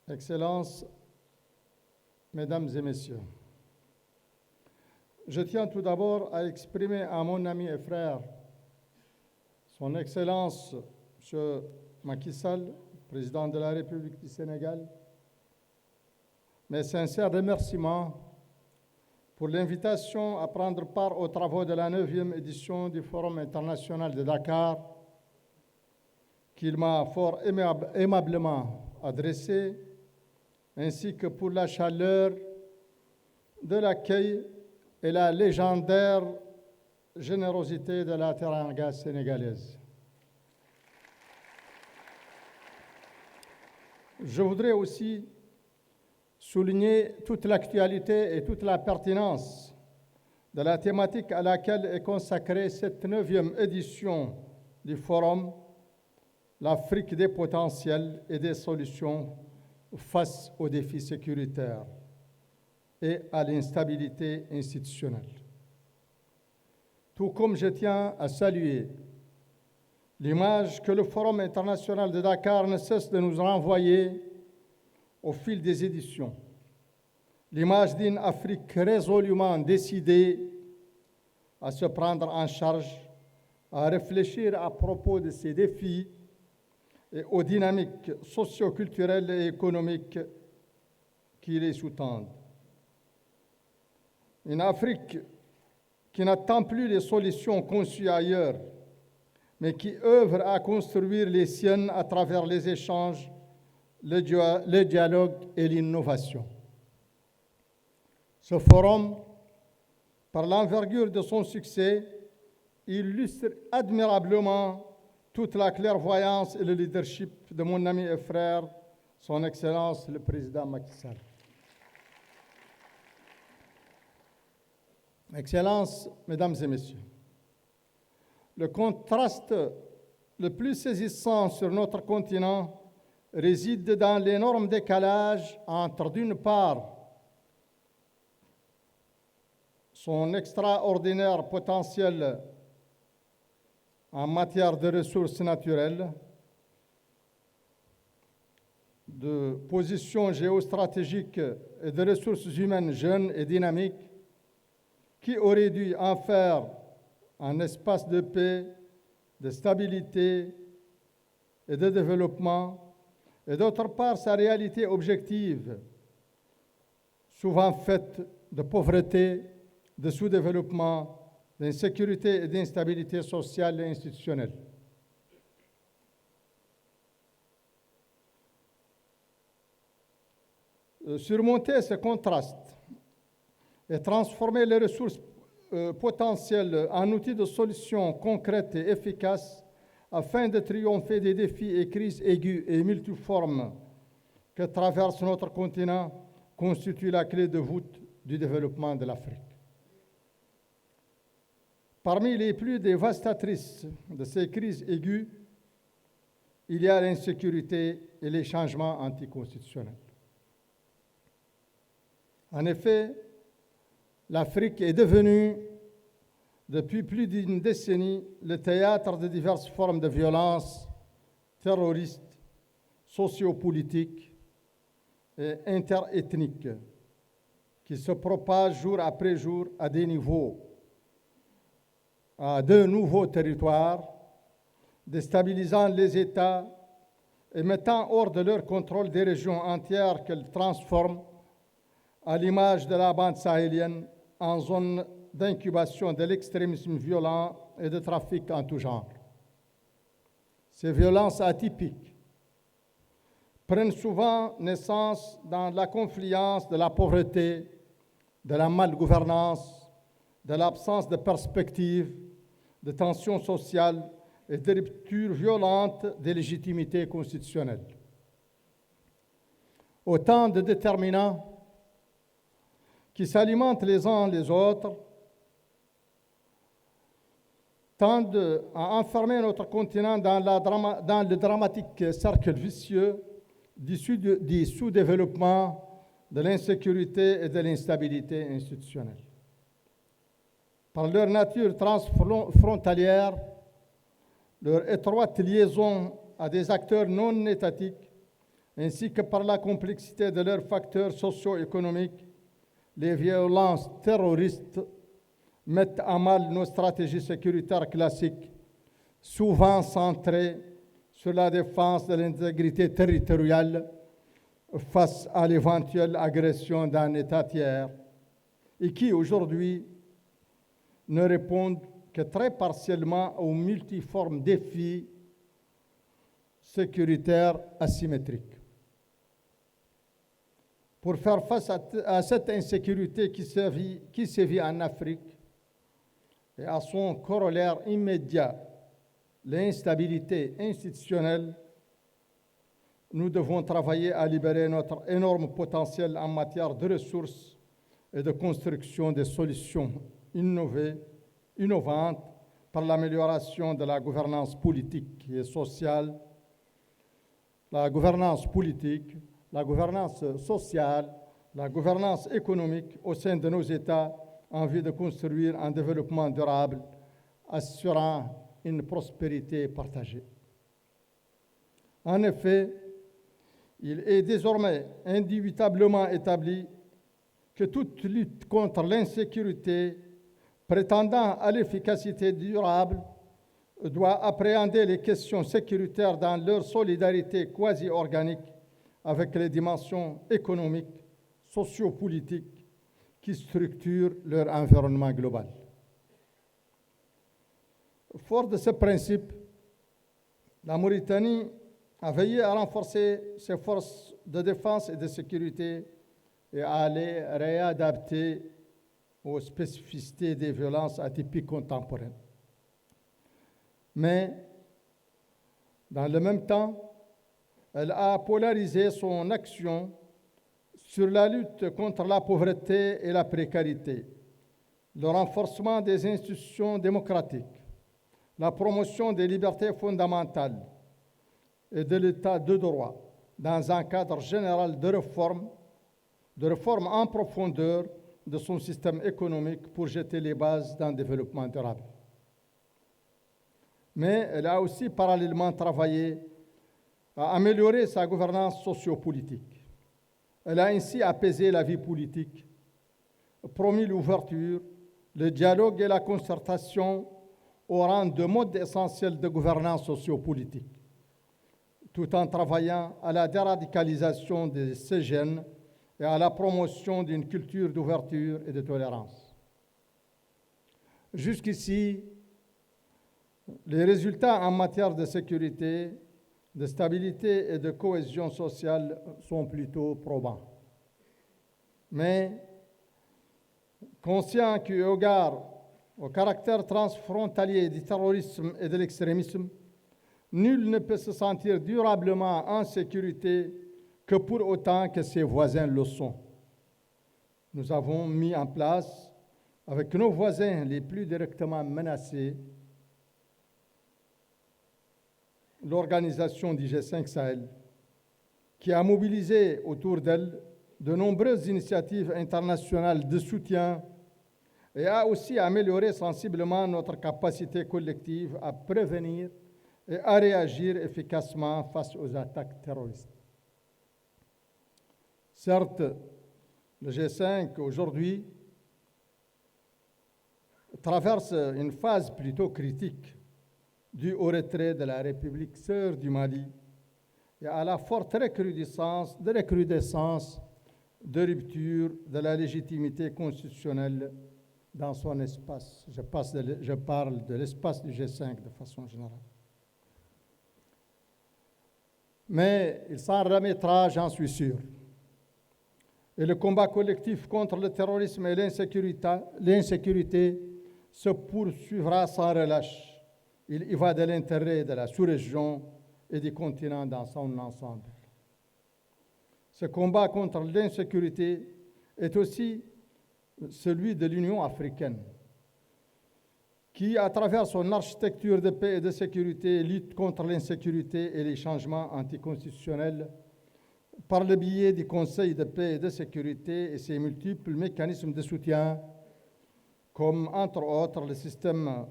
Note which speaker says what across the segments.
Speaker 1: Excellences, Mesdames et Messieurs, je tiens tout d'abord à exprimer à mon ami et frère, Son Excellence M. Macky Sall, président de la République du Sénégal, mes sincères remerciements pour l'invitation à prendre part aux travaux de la 9e édition du Forum international de Dakar, qu'il m'a fort aimablement adressé, ainsi que pour la chaleur de l'accueil et la légendaire générosité de la Teranga sénégalaise. Je voudrais aussi souligner toute l'actualité et toute la pertinence de la thématique à laquelle est consacrée cette 9e édition du Forum, l'Afrique des potentiels et des solutions face aux défis sécuritaires et à l'instabilité institutionnelle. Tout comme je tiens à saluer l'image que le Forum international de Dakar ne cesse de nous renvoyer au fil des éditions, l'image d'une Afrique résolument décidée à se prendre en charge, à réfléchir à propos de ces défis et aux dynamiques socio-culturelles et économiques qui les sous-tendent. Une Afrique qui n'attend plus les solutions conçues ailleurs, mais qui œuvre à construire les siennes à travers les échanges, le dialogue et l'innovation. Ce forum, par l'envergure de son succès, illustre admirablement toute la clairvoyance et le leadership de mon ami et frère, Son Excellence le Président Macky Sall. Excellences, Mesdames et Messieurs, le contraste le plus saisissant sur notre continent réside dans l'énorme décalage entre, d'une part, son extraordinaire potentiel en matière de ressources naturelles, de position géostratégique et de ressources humaines jeunes et dynamiques, qui aurait dû en faire un espace de paix, de stabilité et de développement, et d'autre part sa réalité objective, souvent faite de pauvreté, de sous-développement, d'insécurité et d'instabilité sociale et institutionnelle. Surmonter ce contraste et transformer les ressources potentielles en outils de solutions concrètes et efficaces afin de triompher des défis et crises aiguës et multiformes que traverse notre continent constitue la clé de voûte du développement de l'Afrique. Parmi les plus dévastatrices de ces crises aiguës, il y a l'insécurité et les changements anticonstitutionnels. En effet, l'Afrique est devenue, depuis plus d'une décennie, le théâtre de diverses formes de violence terroristes, sociopolitiques et interethniques qui se propagent jour après jour à des niveaux, à de nouveaux territoires, déstabilisant les États et mettant hors de leur contrôle des régions entières qu'elles transforment, à l'image de la bande sahélienne, en zone d'incubation de l'extrémisme violent et de trafic en tout genre. Ces violences atypiques prennent souvent naissance dans la confluence de la pauvreté, de la malgouvernance, de l'absence de perspectives, de tensions sociales et de ruptures violentes des légitimités constitutionnelles. Autant de déterminants qui s'alimentent les uns les autres, tendent à enfermer notre continent dans le dramatique cercle vicieux du sous-développement, de l'insécurité et de l'instabilité institutionnelle. Par leur nature transfrontalière, leur étroite liaison à des acteurs non étatiques ainsi que par la complexité de leurs facteurs socio-économiques, les violences terroristes mettent à mal nos stratégies sécuritaires classiques, souvent centrées sur la défense de l'intégrité territoriale face à l'éventuelle agression d'un État tiers, et qui aujourd'hui ne répondent que très partiellement aux multiformes défis sécuritaires asymétriques. Pour faire face à cette insécurité qui sévit en Afrique et à son corollaire immédiat, l'instabilité institutionnelle, nous devons travailler à libérer notre énorme potentiel en matière de ressources et de construction des solutions innovantes par l'amélioration de la gouvernance politique et sociale, la gouvernance politique, la gouvernance sociale, la gouvernance économique au sein de nos États en vue de construire un développement durable assurant une prospérité partagée. En effet, il est désormais indubitablement établi que toute lutte contre l'insécurité prétendant à l'efficacité durable doit appréhender les questions sécuritaires dans leur solidarité quasi-organique avec les dimensions économiques, sociopolitiques qui structurent leur environnement global. Fort de ce principe, la Mauritanie a veillé à renforcer ses forces de défense et de sécurité et à les réadapter aux spécificités des violences atypiques contemporaines. Mais, dans le même temps, elle a polarisé son action sur la lutte contre la pauvreté et la précarité, le renforcement des institutions démocratiques, la promotion des libertés fondamentales et de l'état de droit dans un cadre général de réforme en profondeur de son système économique pour jeter les bases d'un développement durable. Mais elle a aussi parallèlement travaillé à améliorer sa gouvernance sociopolitique. Elle a ainsi apaisé la vie politique, promis l'ouverture, le dialogue et la concertation au rang de mode essentiel de gouvernance sociopolitique, tout en travaillant à la déradicalisation de ces jeunes et à la promotion d'une culture d'ouverture et de tolérance. Jusqu'ici, les résultats en matière de sécurité, de stabilité et de cohésion sociale sont plutôt probants. Mais, conscient qu'au égard au caractère transfrontalier du terrorisme et de l'extrémisme, nul ne peut se sentir durablement en sécurité que pour autant que ses voisins le sont. Nous avons mis en place, avec nos voisins les plus directement menacés, l'organisation du G5 Sahel, qui a mobilisé autour d'elle de nombreuses initiatives internationales de soutien et a aussi amélioré sensiblement notre capacité collective à prévenir et à réagir efficacement face aux attaques terroristes. Certes, le G5 aujourd'hui traverse une phase plutôt critique due au retrait de la République sœur du Mali et à la forte recrudescence de rupture de la légitimité constitutionnelle dans son espace. Je parle de l'espace du G5 de façon générale. Mais il s'en remettra, j'en suis sûr. Et le combat collectif contre le terrorisme et l'insécurité se poursuivra sans relâche. Il y va de l'intérêt de la sous-région et du continent dans son ensemble. Ce combat contre l'insécurité est aussi celui de l'Union africaine, qui, à travers son architecture de paix et de sécurité, lutte contre l'insécurité et les changements anticonstitutionnels par le biais du Conseil de paix et de sécurité et ses multiples mécanismes de soutien, comme entre autres le système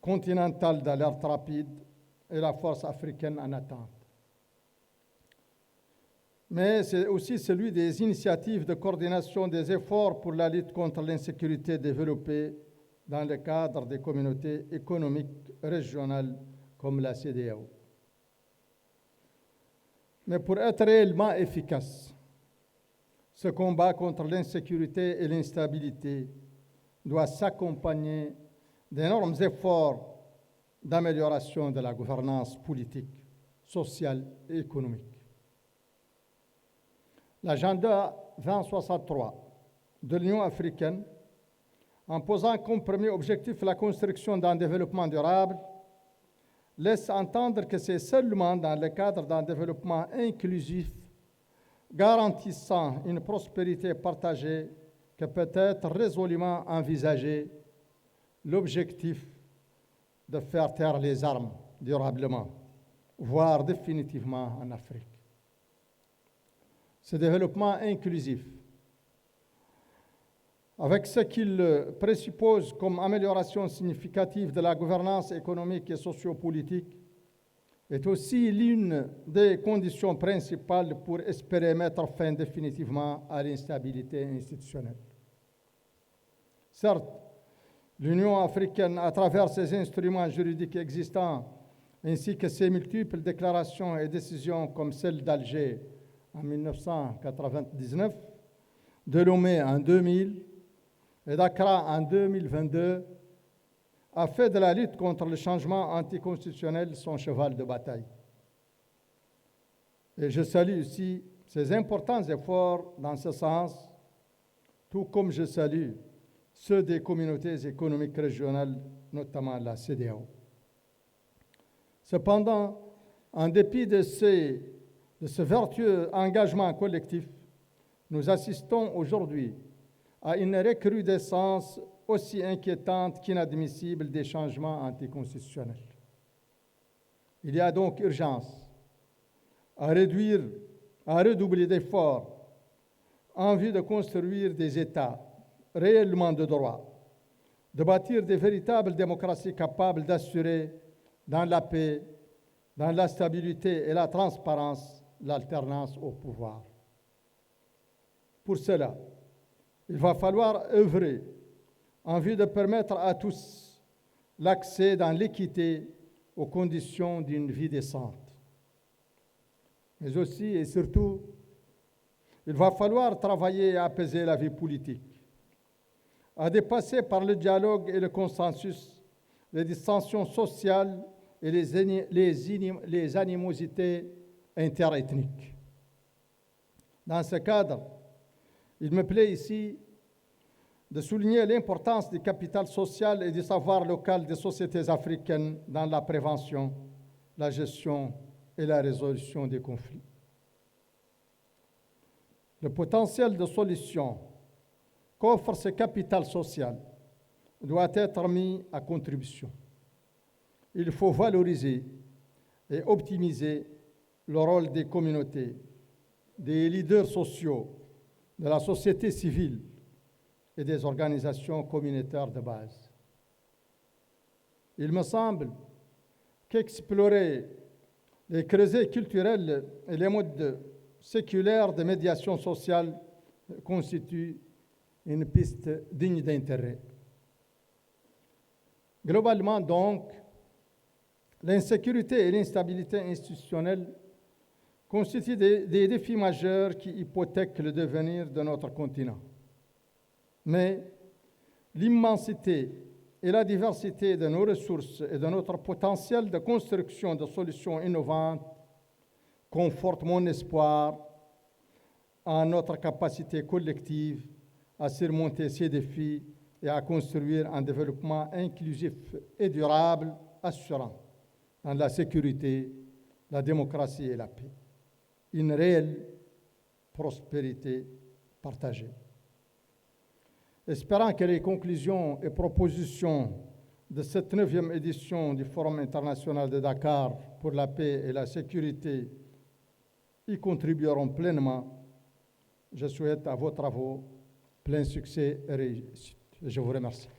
Speaker 1: continental d'alerte rapide et la force africaine en attente. mais c'est aussi celui des initiatives de coordination des efforts pour la lutte contre l'insécurité développées dans le cadre des communautés économiques régionales comme la CEDEAO. Mais pour être réellement efficace, ce combat contre l'insécurité et l'instabilité doit s'accompagner d'énormes efforts d'amélioration de la gouvernance politique, sociale et économique. L'agenda 2063 de l'Union africaine, en posant comme premier objectif la construction d'un développement durable, laisse entendre que c'est seulement dans le cadre d'un développement inclusif, garantissant une prospérité partagée, que peut être résolument envisagé l'objectif de faire taire les armes durablement, voire définitivement en Afrique. Ce développement inclusif, avec ce qu'il présuppose comme amélioration significative de la gouvernance économique et sociopolitique, est aussi l'une des conditions principales pour espérer mettre fin définitivement à l'instabilité institutionnelle. Certes, l'Union africaine, à travers ses instruments juridiques existants, ainsi que ses multiples déclarations et décisions comme celle d'Alger en 1999, de Lomé en 2000 et d'Accra en 2022, a fait de la lutte contre le changement anticonstitutionnel son cheval de bataille. Et je salue aussi ses importants efforts dans ce sens, tout comme je salue ceux des communautés économiques régionales, notamment la CEDEAO. Cependant, en dépit de ce vertueux engagement collectif, nous assistons aujourd'hui à une recrudescence aussi inquiétante qu'inadmissible des changements anticonstitutionnels. Il y a donc urgence à redoubler d'efforts en vue de construire des États réellement de droit, de bâtir des véritables démocraties capables d'assurer dans la paix, dans la stabilité et la transparence l'alternance au pouvoir. Pour cela, il va falloir œuvrer en vue de permettre à tous l'accès dans l'équité aux conditions d'une vie décente. Mais aussi et surtout, il va falloir travailler à apaiser la vie politique, à dépasser par le dialogue et le consensus les dissensions sociales et les animosités interethniques. Dans ce cadre, il me plaît ici de souligner l'importance du capital social et du savoir local des sociétés africaines dans la prévention, la gestion et la résolution des conflits. Le potentiel de solution qu'offre ce capital social doit être mis à contribution. Il faut valoriser et optimiser le rôle des communautés, des leaders sociaux, de la société civile et des organisations communautaires de base. Il me semble qu'explorer les creusets culturels et les modes séculaires de médiation sociale constitue une piste digne d'intérêt. Globalement donc, l'insécurité et l'instabilité institutionnelle constituent des défis majeurs qui hypothèquent le devenir de notre continent. Mais l'immensité et la diversité de nos ressources et de notre potentiel de construction de solutions innovantes confortent mon espoir en notre capacité collective à surmonter ces défis et à construire un développement inclusif et durable, assurant dans la sécurité, la démocratie et la paix, une réelle prospérité partagée. Espérant que les conclusions et propositions de cette 9e édition du Forum international de Dakar pour la paix et la sécurité y contribueront pleinement, je souhaite à vos travaux plein succès et réussite. Je vous remercie.